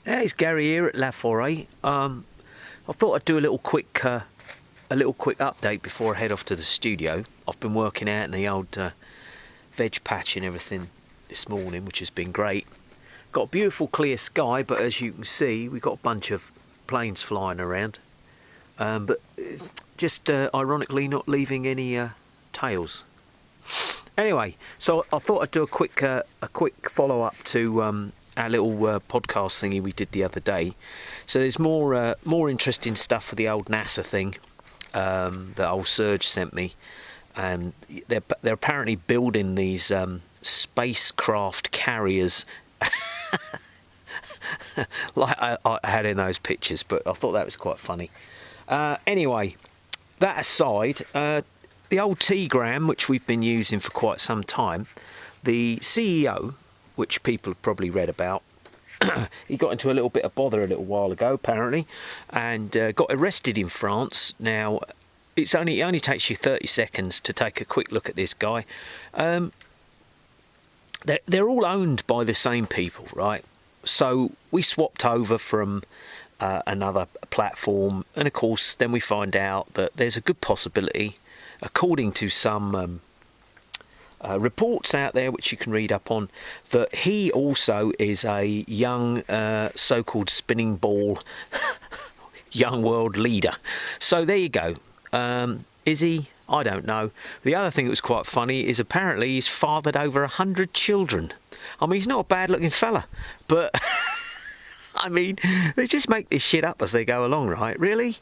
Hey, it's Gary here at La Forêt. I thought I'd do a little quick update before I head off to the studio. I've been working out in the old veg patch and everything this morning, which has been great. Got a beautiful clear sky, but as you can see, we've got a bunch of planes flying around. But it's just ironically not leaving any tails. Anyway, so I thought I'd do a quick follow-up to our little podcast thingy we did the other day. So there's more interesting stuff for the old NASA thing that old Serge sent me. They're apparently building these spacecraft carriers, like I had in those pictures, but I thought that was quite funny. Anyway, that aside, the old T-gram, which we've been using for quite some time, the CEO, which people have probably read about, he got into a little bit of bother a little while ago, apparently, and got arrested in France. Now, it only takes you 30 seconds to take a quick look at this guy. They're all owned by the same people, right? So we swapped over from another platform, and of course, then we find out that there's a good possibility, according to some reports out there which you can read up on, that he also is a young so-called spinning ball young world leader. So there you go. Is he? I don't know. The other thing that was quite funny is apparently he's fathered over 100 children. I mean, he's not a bad looking fella, but I mean, they just make this shit up as they go along, right? Really?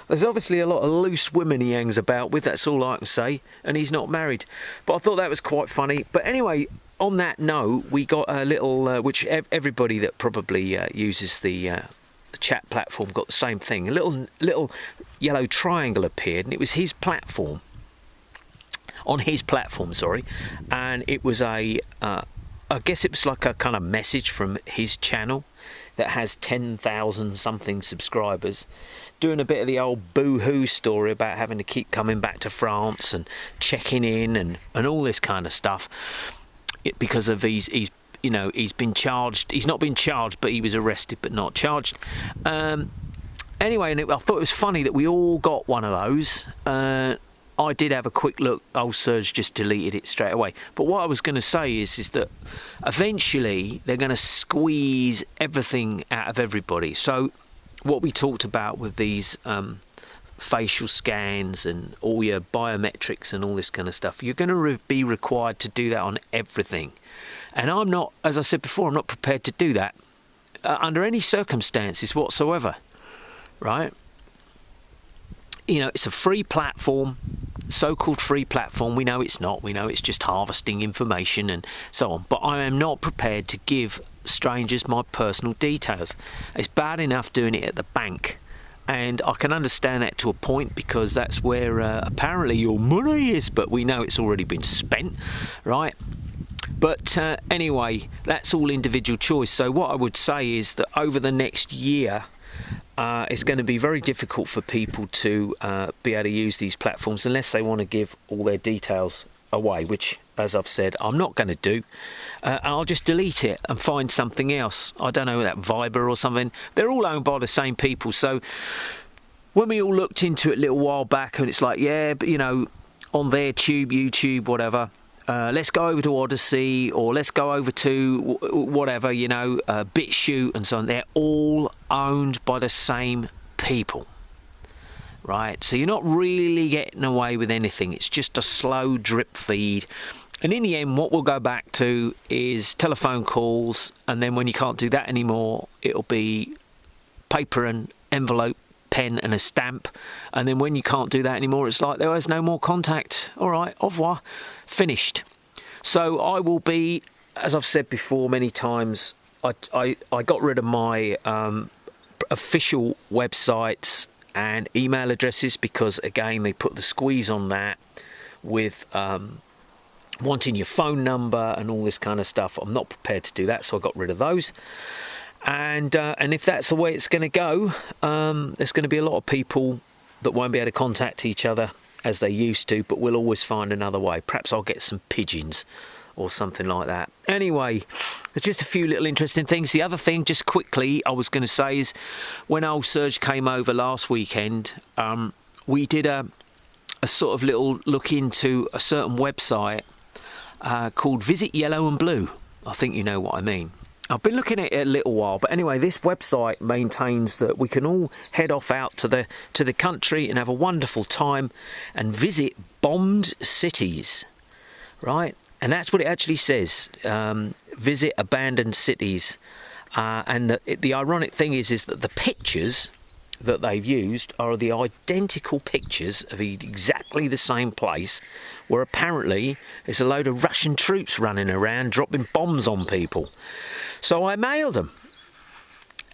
There's obviously a lot of loose women he hangs about with, that's all I can say, and he's not married. But I thought that was quite funny. But anyway, on that note, we got a little, which everybody that probably uses the chat platform got the same thing. A little yellow triangle appeared, and it was his platform. On his platform, sorry. And it was I guess it was like a kind of message from his channel that has 10,000 something subscribers, doing a bit of the old boo-hoo story about having to keep coming back to France and checking in and all this kind of stuff, because of he's been charged. He's not been charged, but he was arrested but not charged. Anyway, and I thought it was funny that we all got one of those. I did have a quick look. Old Serge just deleted it straight away. But what I was going to say is that eventually they're going to squeeze everything out of everybody. So what we talked about with these facial scans and all your biometrics and all this kind of stuff, you're going to be required to do that on everything. And I'm not, as I said before, I'm not prepared to do that under any circumstances whatsoever, right? You know, it's a free platform, so-called free platform. We know it's not. We know it's just harvesting information and so on. But I am not prepared to give strangers my personal details. It's bad enough doing it at the bank. And I can understand that to a point, because that's where apparently your money is. But we know it's already been spent, right? But anyway, that's all individual choice. So what I would say is that over the next year, it's going to be very difficult for people to be able to use these platforms unless they want to give all their details away, which, as I've said, I'm not going to do. I'll just delete it and find something else. I don't know, that Viber or something. They're all owned by the same people. So when we all looked into it a little while back, and it's like, yeah, but you know, on their tube, YouTube, whatever, let's go over to Odyssey, or let's go over to whatever, you know, BitChute and so on. They're all owned by the same people, right? So you're not really getting away with anything. It's just a slow drip feed. And in the end, what we'll go back to is telephone calls. And then when you can't do that anymore, it'll be paper and envelope, pen and a stamp. And then when you can't do that anymore, it's like there is no more contact. All right, au revoir. Finished. So I will be, as I've said before many times, I got rid of my official websites and email addresses, because again they put the squeeze on that with wanting your phone number and all this kind of stuff. I'm not prepared to do that, so I got rid of those. And if that's the way it's going to go, there's going to be a lot of people that won't be able to contact each other as they used to, but we'll always find another way. Perhaps I'll get some pigeons. or something like that. Anyway, there's just a few little interesting things. The other thing, just quickly, I was going to say is when old Serge came over last weekend, we did a sort of little look into a certain website called Visit Yellow and Blue. I think you know what I mean. I've been looking at it a little while, but anyway, this website maintains that we can all head off out to the country and have a wonderful time and visit bombed cities, right? And that's what it actually says. Visit abandoned cities. And the ironic thing is that the pictures that they've used are the identical pictures of exactly the same place where apparently there's a load of Russian troops running around dropping bombs on people. So I mailed them.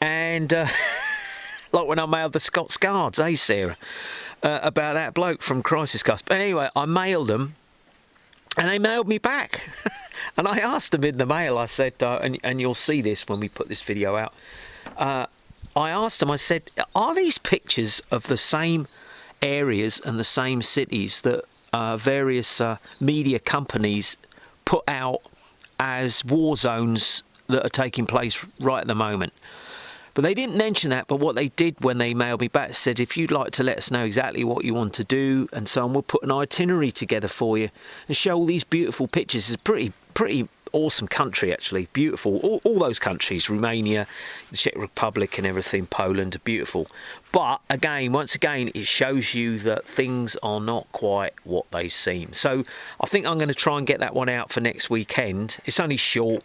And like when I mailed the Scots Guards, Sarah? About that bloke from Crisis Cast. But anyway, I mailed them and they mailed me back. And I asked them in the mail, I said, and you'll see this when we put this video out, I asked them, I said, are these pictures of the same areas and the same cities that various media companies put out as war zones that are taking place right at the moment? But they didn't mention that, but what they did when they mailed me back said, if you'd like to let us know exactly what you want to do and so on, we'll put an itinerary together for you and show all these beautiful pictures. It's a pretty awesome country, actually. Beautiful. All those countries, Romania, the Czech Republic and everything, Poland, are beautiful. But again, once again, it shows you that things are not quite what they seem. So I think I'm going to try and get that one out for next weekend. It's only short.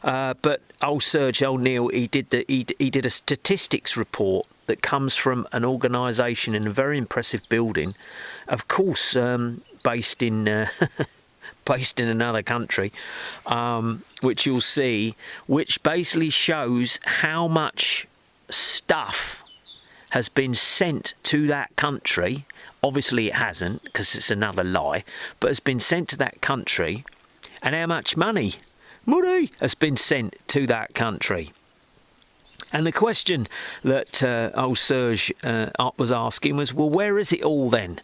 But old Serge O'Neill, he did a statistics report that comes from an organisation in a very impressive building, of course, based in another country, which you'll see, which basically shows how much stuff has been sent to that country. Obviously it hasn't, because it's another lie, but has been sent to that country, and how much money has been sent to that country. And the question that old Serge was asking was, well, where is it all then?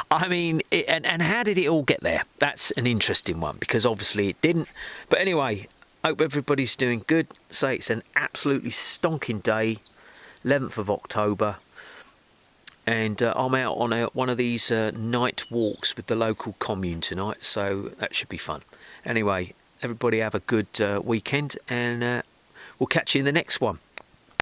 I mean, and how did it all get there? That's an interesting one, because obviously it didn't. But anyway, hope everybody's doing good. Say it's an absolutely stonking day, 11th of October. And I'm out on one of these night walks with the local commune tonight, so that should be fun. Anyway, everybody have a good weekend, and we'll catch you in the next one.